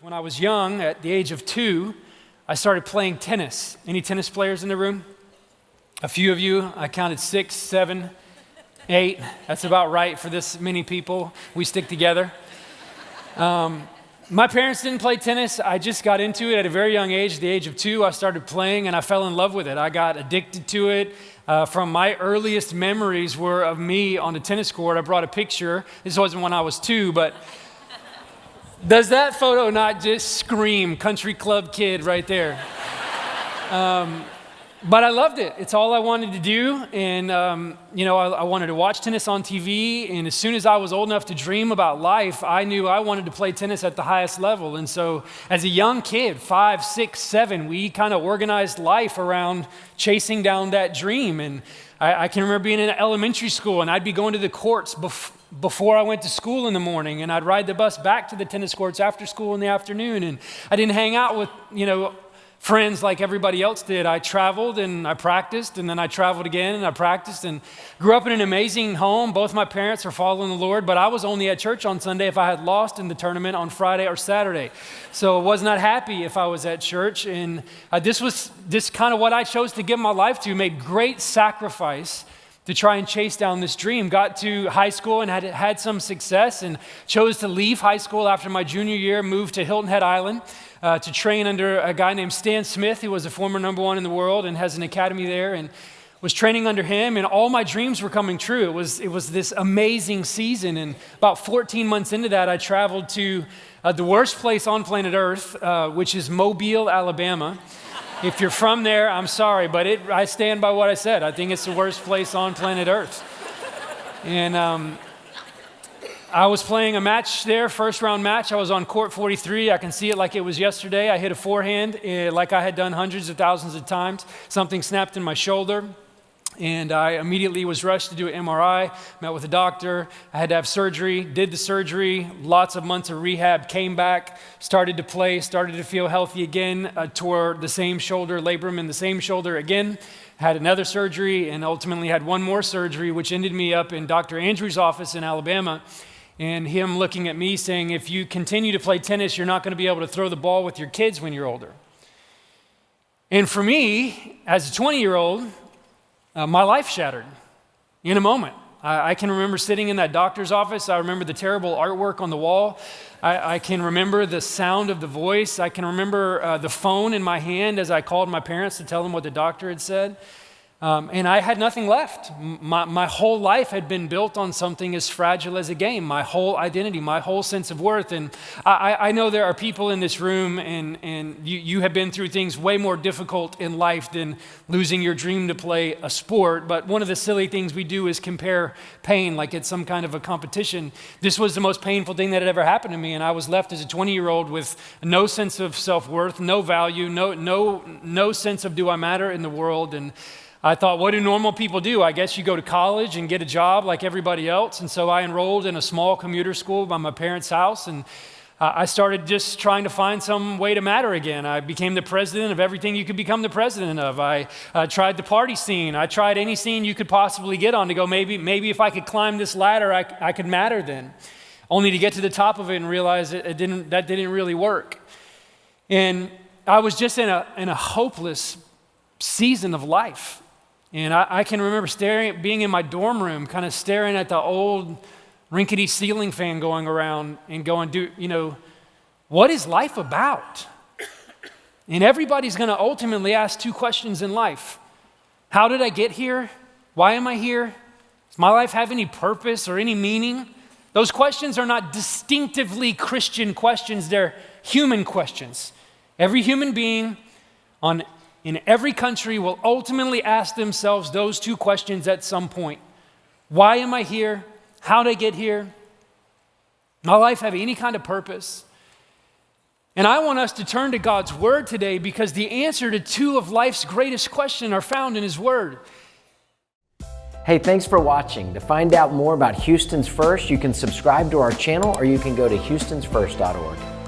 When I was young, at the age of 2, I started playing tennis. Any tennis players in the room? A few of you. I counted 6, 7, 8. That's about right for this many people. We stick together. My parents didn't play tennis. I just got into it at a very young age. At the age of 2, I started playing and I fell in love with it. I got addicted to it. From my earliest memories were of me on the tennis court. I brought a picture. This wasn't when I was 2, but does that photo not just scream country club kid right there? But I loved it. It's all I wanted to do. And, I wanted to watch tennis on TV. And as soon as I was old enough to dream about life, I knew I wanted to play tennis at the highest level. And so as a young kid, 5, 6, 7, we kind of organized life around chasing down that dream. And I can remember being in elementary school and I'd be going to the courts before I went to school in the morning, and I'd ride the bus back to the tennis courts after school in the afternoon. And I didn't hang out with, friends like everybody else did. I traveled and I practiced, and then I traveled again and I practiced, and grew up in an amazing home. Both my parents are following the Lord, but I was only at church on Sunday if I had lost in the tournament on Friday or Saturday. So I was not happy if I was at church, and this was kind of what I chose to give my life to. Made great sacrifice to try and chase down this dream. Got to high school and had some success, and chose to leave high school after my junior year, moved to Hilton Head Island to train under a guy named Stan Smith, who was a former number 1 in the world and has an academy there, and was training under him, and all my dreams were coming true. It was this amazing season, and about 14 months into that, I traveled to the worst place on planet Earth, which is Mobile, Alabama. If you're from there, I'm sorry, but I stand by what I said. I think it's the worst place on planet Earth. And I was playing a match there, first round match. I was on court 43. I can see it like it was yesterday. I hit a forehand like I had done hundreds of thousands of times. Something snapped in my shoulder, and I immediately was rushed to do an MRI, met with a doctor. I had to have surgery, did the surgery, lots of months of rehab, came back, started to play, started to feel healthy again, tore the same shoulder, labrum in the same shoulder again, had another surgery, and ultimately had one more surgery, which ended me up in Dr. Andrews' office in Alabama, and him looking at me saying, if you continue to play tennis, you're not going to be able to throw the ball with your kids when you're older. And for me, as a 20-year-old, my life shattered in a moment. I can remember sitting in that doctor's office. I remember the terrible artwork on the wall. I can remember the sound of the voice. I can remember the phone in my hand as I called my parents to tell them what the doctor had said. And I had nothing left. My whole life had been built on something as fragile as a game, my whole identity, my whole sense of worth. And I know there are people in this room, and you have been through things way more difficult in life than losing your dream to play a sport. But one of the silly things we do is compare pain like it's some kind of a competition. This was the most painful thing that had ever happened to me, and I was left as a 20-year-old with no sense of self-worth, no value, no sense of do I matter in the world. And I thought, what do normal people do? I guess you go to college and get a job like everybody else. And so I enrolled in a small commuter school by my parents' house, and I started just trying to find some way to matter again. I became the president of everything you could become the president of. I tried the party scene. I tried any scene you could possibly get on to go, maybe if I could climb this ladder, I could matter then. Only to get to the top of it and realize that didn't really work. And I was just in a hopeless season of life. And I can remember being in my dorm room, kind of staring at the old rickety ceiling fan going around and going, what is life about? And everybody's going to ultimately ask 2 questions in life. How did I get here? Why am I here? Does my life have any purpose or any meaning? Those questions are not distinctively Christian questions. They're human questions. Every human being in every country will ultimately ask themselves those 2 questions at some point. Why am I here? How did I get here? My life have any kind of purpose? And I want us to turn to God's Word today, because the answer to 2 of life's greatest questions are found in His Word. Hey, thanks for watching. To find out more about Houston's First, you can subscribe to our channel, or you can go to houstonsfirst.org.